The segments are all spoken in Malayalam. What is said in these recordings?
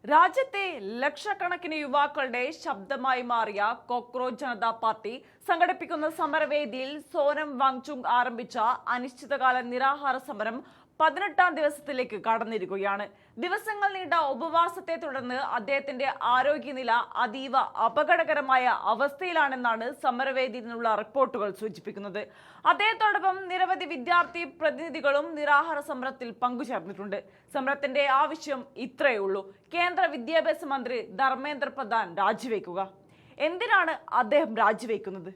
രാജ്യത്തെ ലക്ഷക്കണക്കിന് യുവാക്കളുടെ ശബ്ദമായി മാറിയ കോക്രോച്ച് ജനതാ പാർട്ടി സംഘടിപ്പിക്കുന്ന സമരവേദിയിൽ സോനം വാങ്ചുങ് ആരംഭിച്ച അനിശ്ചിതകാല നിരാഹാര സമരം 18ാം ദിവസത്തിലേക്ക് കടന്നിരിക്കുകയാണ്. ദിവസങ്ങൾ നീണ്ട ഉപവാസത്തെ തുടർന്ന് അദ്ദേഹത്തിന്റെ ആരോഗ്യനില അതീവ അപകടകരമായ അവസ്ഥയിലാണെന്നാണ് സമരവേദിയിൽ നിന്നുള്ള റിപ്പോർട്ടുകൾ സൂചിപ്പിക്കുന്നത്. അദ്ദേഹത്തോടൊപ്പം നിരവധി വിദ്യാർത്ഥി പ്രതിനിധികളും നിരാഹാര സമരത്തിൽ പങ്കുചേർന്നിട്ടുണ്ട്. സമരത്തിന്റെ ആവശ്യം ഇത്രയേ ഉള്ളൂ: കേന്ദ്ര വിദ്യാഭ്യാസ മന്ത്രി ധർമ്മേന്ദ്ര പ്രധാൻ രാജിവെക്കുക. എന്തിനാണ് അദ്ദേഹം രാജിവെക്കുന്നത്?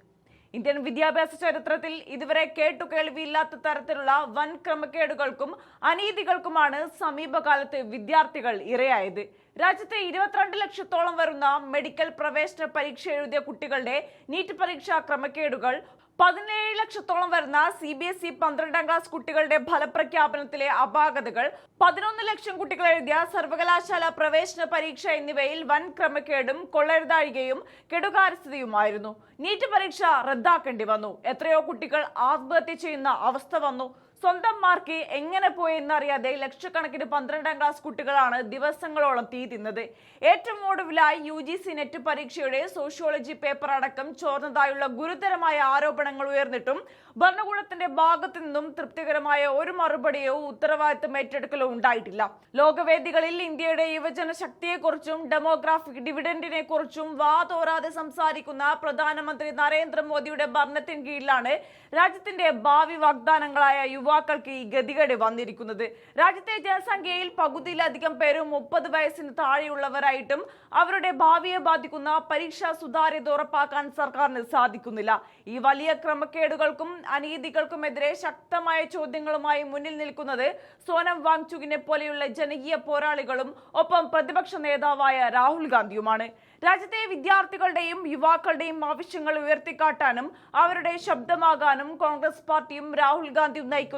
ഇന്ത്യൻ വിദ്യാഭ്യാസ ചരിത്രത്തിൽ ഇതുവരെ കേട്ടുകേൾവിയില്ലാത്ത തരത്തിലുള്ള വൻ ക്രമക്കേടുകൾക്കും അനീതികൾക്കുമാണ് സമീപകാലത്ത് വിദ്യാർത്ഥികൾ ഇരയായത്. രാജ്യത്തെ 22 ലക്ഷത്തോളം വരുന്ന മെഡിക്കൽ പ്രവേശന പരീക്ഷ എഴുതിയ കുട്ടികളുടെ നീറ്റ് പരീക്ഷാ ക്രമക്കേടുകൾ, 17 ലക്ഷത്തോളം വരുന്ന CBSE 12ാം ക്ലാസ് കുട്ടികളുടെ ഫലപ്രഖ്യാപനത്തിലെ അപാകതകൾ, 11 ലക്ഷം കുട്ടികൾ എഴുതിയ സർവകലാശാല പ്രവേശന പരീക്ഷ എന്നിവയിൽ വൻ ക്രമക്കേടും കൊള്ളരുതാഴികയും കെടുകാര്യസ്ഥതയുമായിരുന്നു. നീറ്റ് പരീക്ഷ റദ്ദാക്കേണ്ടി വന്നു. എത്രയോ കുട്ടികൾ ആത്മഹത്യ ചെയ്യുന്ന അവസ്ഥ വന്നു. സ്വന്തം മാർക്ക് എങ്ങനെ പോയെന്നറിയാതെ ലക്ഷക്കണക്കിന് 12ാം ക്ലാസ് കുട്ടികളാണ് ദിവസങ്ങളോളം തീ തിന്നത്. ഏറ്റവും ഒടുവിലായി UGC നെറ്റ് പരീക്ഷയുടെ സോഷ്യോളജി പേപ്പർ അടക്കം ചോർന്നതായുള്ള ഗുരുതരമായ ആരോപണങ്ങൾ ഉയർന്നിട്ടും ഭരണകൂടത്തിന്റെ ഭാഗത്തു നിന്നും തൃപ്തികരമായ ഒരു മറുപടിയോ ഉത്തരവാദിത്തം ഏറ്റെടുക്കലോ ഉണ്ടായിട്ടില്ല. ലോകവേദികളിൽ ഇന്ത്യയുടെ യുവജന ശക്തിയെക്കുറിച്ചും ഡെമോഗ്രാഫിക് ഡിവിഡന്റിനെ കുറിച്ചും വാതോരാതെ സംസാരിക്കുന്ന പ്രധാനമന്ത്രി നരേന്ദ്രമോദിയുടെ ഭരണത്തിന് കീഴിലാണ് രാജ്യത്തിന്റെ ഭാവി വാഗ്ദാനങ്ങളായ യുവാക്കൾക്ക് ഈ ഗതികേട് വന്നിരിക്കുന്നത്. രാജ്യത്തെ ജനസംഖ്യയിൽ പകുതിയിലധികം പേരും 30 വയസ്സിന് താഴെയുള്ളവരായിട്ടും അവരുടെ ഭാവിയെ ബാധിക്കുന്ന പരീക്ഷാ സുതാര്യത ഉറപ്പാക്കാൻ സർക്കാരിന് സാധിക്കുന്നില്ല. ഈ വലിയ ക്രമക്കേടുകൾക്കും അനീതികൾക്കുമെതിരെ ശക്തമായ ചോദ്യങ്ങളുമായി മുന്നിൽ നിൽക്കുന്നത് സോനം വാങ്ചുകിനെ പോലെയുള്ള ജനകീയ പോരാളികളും ഒപ്പം പ്രതിപക്ഷ നേതാവായ രാഹുൽ ഗാന്ധിയുമാണ്. രാജ്യത്തെ വിദ്യാർത്ഥികളുടെയും യുവാക്കളുടെയും ആവശ്യങ്ങൾ ഉയർത്തിക്കാട്ടാനും അവരുടെ ശബ്ദമാകാനും കോൺഗ്രസ് പാർട്ടിയും രാഹുൽ ഗാന്ധിയും നയിക്കുന്ന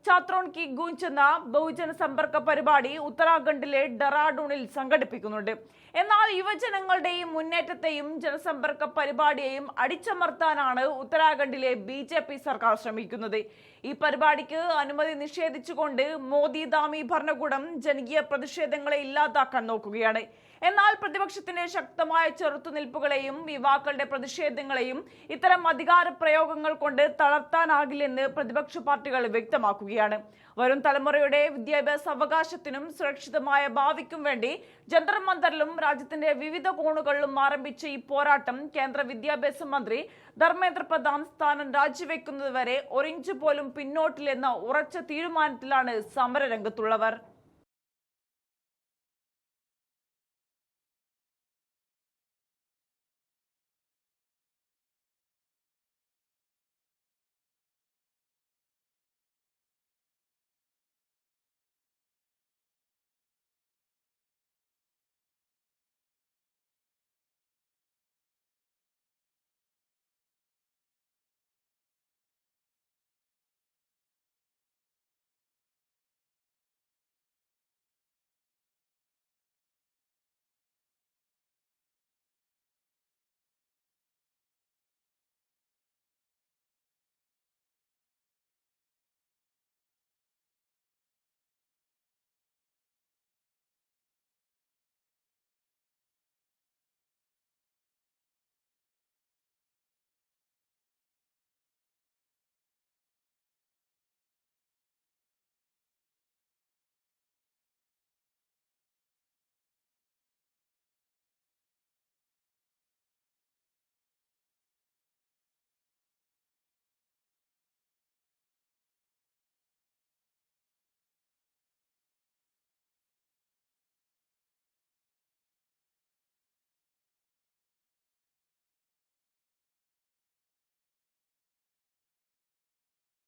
ഛാത്രോൻ കി ഗൂഞ്ച് എന്ന ബഹുജന സമ്പർക്ക പരിപാടി ഉത്തരാഖണ്ഡിലെ ഡെറാഡൂണിൽ സംഘടിപ്പിക്കുന്നുണ്ട്. എന്നാൽ യുവജനങ്ങളുടെയും മുന്നേറ്റത്തെയും ജനസമ്പർക്ക പരിപാടിയെയും അടിച്ചമർത്താനാണ് ഉത്തരാഖണ്ഡിലെ BJP സർക്കാർ ശ്രമിക്കുന്നത്. ഈ പരിപാടിക്ക് അനുമതി നിഷേധിച്ചുകൊണ്ട് മോദി ദാമി ഭരണകൂടം ജനകീയ പ്രതിഷേധങ്ങളെ ഇല്ലാതാക്കാൻ നോക്കുകയാണ്. എന്നാൽ പ്രതിപക്ഷത്തിന്റെ ശക്തമായ ചെറുത്തുനിൽപ്പുകളെയും യുവാക്കളുടെ പ്രതിഷേധങ്ങളെയും ഇത്തരം അധികാര പ്രയോഗങ്ങൾ കൊണ്ട് തളർത്താനാകില്ലെന്ന് പ്രതിപക്ഷ പാർട്ടികൾ വ്യക്തമാക്കുകയാണ്. വരും തലമുറയുടെ വിദ്യാഭ്യാസ അവകാശത്തിനും സുരക്ഷിതമായ ഭാവിക്കും വേണ്ടി ജന്തർ മന്ദറിലും രാജ്യത്തിന്റെ വിവിധ കോണുകളിലും ആരംഭിച്ച ഈ പോരാട്ടം കേന്ദ്ര വിദ്യാഭ്യാസ മന്ത്രി ധർമ്മേന്ദ്ര പ്രധാൻ സ്ഥാനം രാജിവെക്കുന്നതുവരെ ഒരിഞ്ച് പോലും പിന്നോട്ടില്ലെന്ന ഉറച്ച തീരുമാനത്തിലാണ് സമരരംഗത്തുള്ളവർ.